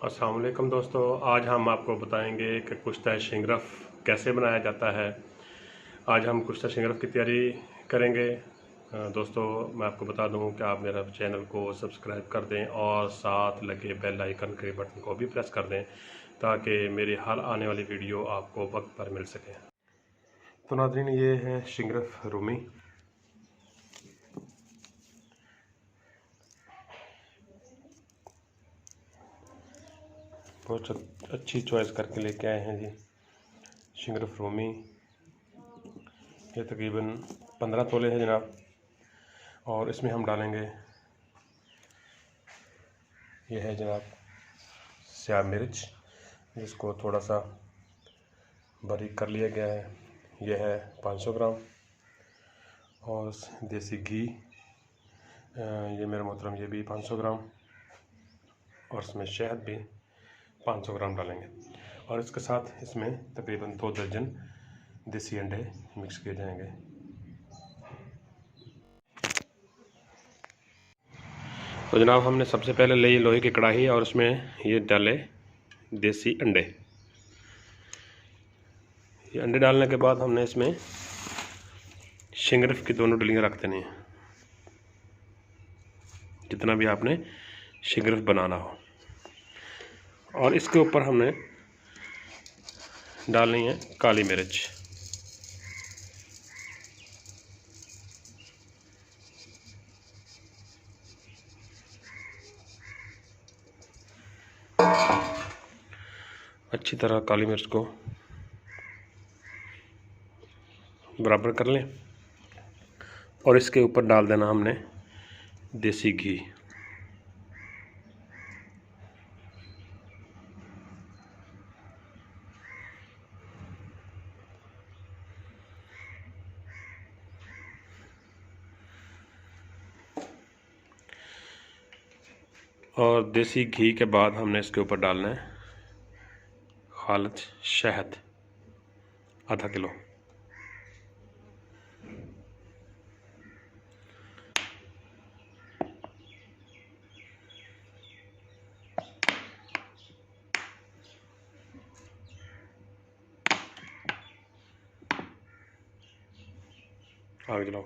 अस्सलाम वालेकुम दोस्तों, आज हम आपको बताएंगे कि कुश्ता शिंगरफ कैसे बनाया जाता है। आज हम कुश्ता शिंगरफ की तैयारी करेंगे। दोस्तों, मैं आपको बता दूं कि आप मेरा चैनल को सब्सक्राइब कर दें और साथ लगे बेल आइकन के बटन को भी प्रेस कर दें ताकि मेरी हर आने वाली वीडियो आपको वक्त पर मिल सके। तो नाज़रीन, ये है शिंगरफ रूमी। बहुत अच्छी चॉइस करके लेके आए हैं जी शिंगरफ रूमी। ये तकरीबन 15 तोले है जनाब। और इसमें हम डालेंगे, ये है जनाब स्याह मिर्च, जिसको थोड़ा सा बारीक कर लिया गया है। यह है 500 ग्राम। और देसी घी, ये मेरा मोहतरम, ये भी 500 ग्राम। और इसमें शहद भी 500 ग्राम डालेंगे। और इसके साथ इसमें तकरीबन 2 दर्जन देसी अंडे मिक्स किए जाएंगे। तो जनाब, हमने सबसे पहले ली लोहे की कढ़ाई और उसमें ये डाले देसी अंडे। ये अंडे डालने के बाद हमने इसमें शिंगरफ की दोनों डलियाँ रख देनी हैं, जितना भी आपने शिंगरफ बनाना हो। और इसके ऊपर हमने डालनी है काली मिर्च। अच्छी तरह काली मिर्च को बराबर कर लें। और इसके ऊपर डाल देना हमने देसी घी। और देसी घी के बाद हमने इसके ऊपर डालना है खालिद शहद, आधा किलो। आग जलाओ।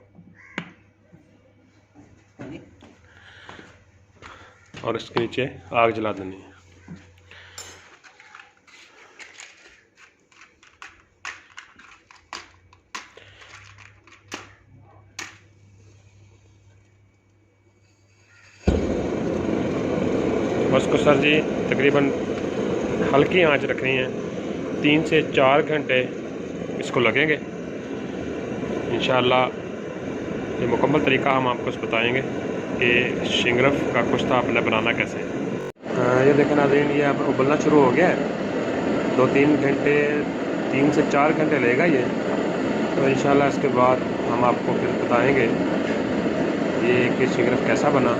और इसके नीचे आग जला देनी है। उसको सर जी तकरीबन हल्की आंच रखनी है। 3 से 4 घंटे इसको लगेंगे इंशाअल्लाह। ये मुकम्मल तरीका हम आपको बताएंगे कि शिंगरफ का कुश्ता आपने बनाना कैसे है। ये देखें नाज़रीन, ये अब उबलना शुरू हो गया है। 2-3 घंटे, 3 से 4 घंटे लेगा ये। तो इंशाअल्लाह इसके बाद हम आपको फिर बताएंगे ये कि शिंगरफ कैसा बना।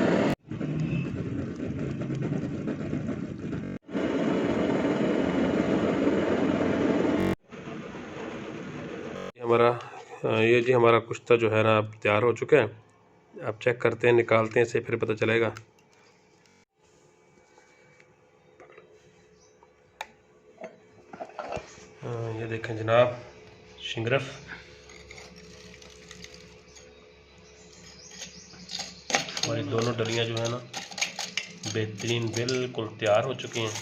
ये जी हमारा कुश्ता जो है ना अब तैयार हो चुका है। आप चेक करते हैं, निकालते हैं, इसे फिर पता चलेगा। ये देखें जनाब शिंगरफ। हमारी दोनों डलियां जो है ना बेहतरीन बिल्कुल तैयार हो चुकी हैं।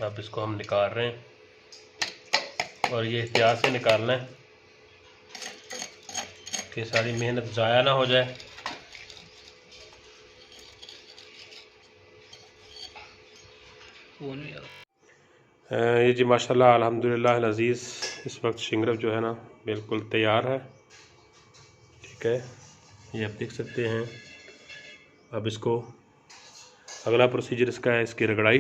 अब इसको हम निकाल रहे हैं और ये एहतियात से निकालना है कि सारी मेहनत ज़ाया ना हो जाए। ये जी माशाल्लाह अल्हम्दुलिल्लाह अज़ीज़, इस वक्त शिंगरफ जो है ना बिल्कुल तैयार है। ठीक है, ये आप देख सकते हैं। अब इसको अगला प्रोसीजर इसका है इसकी रगड़ाई।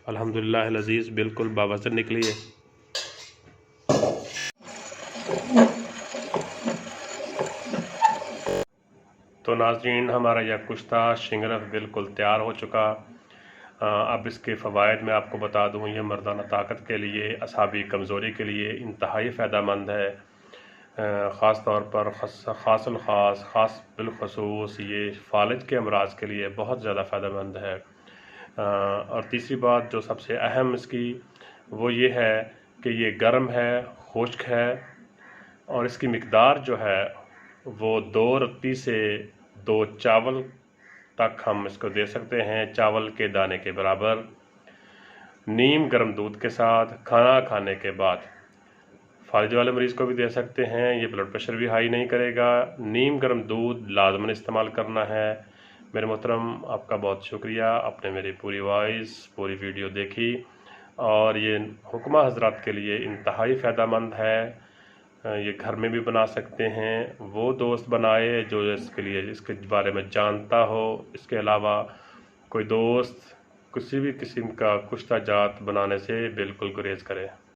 अल्हम्दुलिल्लाह अज़ीज़ बिल्कुल बावज़न निकली है। तो नाज़रीन, हमारा यह कुश्ता शिंगरफ बिल्कुल तैयार हो चुका। अब इसके फ़वाइद मैं आपको बता दूँ। ये मर्दाना ताकत के लिए, असाबी कमज़ोरी के लिए इंतहाई फ़ायदेमंद है। ख़ास तौर पर ख़ासुल ख़ास ख़ास बिलख़ुसूस ये फालिज के अमराज के लिए बहुत ज़्यादा फ़ायदेमंद है। और तीसरी बात जो सबसे अहम इसकी वो ये है कि ये गर्म है, खुश्क है और इसकी मिक़दार जो है वो 2 रत्ती से 2 चावल तक हम इसको दे सकते हैं, चावल के दाने के बराबर। नीम गर्म दूध के साथ खाना खाने के बाद फालिज वाले मरीज़ को भी दे सकते हैं, ये ब्लड प्रेशर भी हाई नहीं करेगा। नीम गर्म दूध लाज़मन इस्तेमाल करना है। मेरे मोहतरम, आपका बहुत शुक्रिया, आपने मेरी पूरी वॉइस पूरी वीडियो देखी और ये हुक्मा हज़रात के लिए इंतहाई फ़ायदेमंद है। ये घर में भी बना सकते हैं, वो दोस्त बनाए जो इसके लिए इसके बारे में जानता हो। इसके अलावा कोई दोस्त किसी भी किस्म का कुश्ता जात बनाने से बिल्कुल गुरेज़ करे।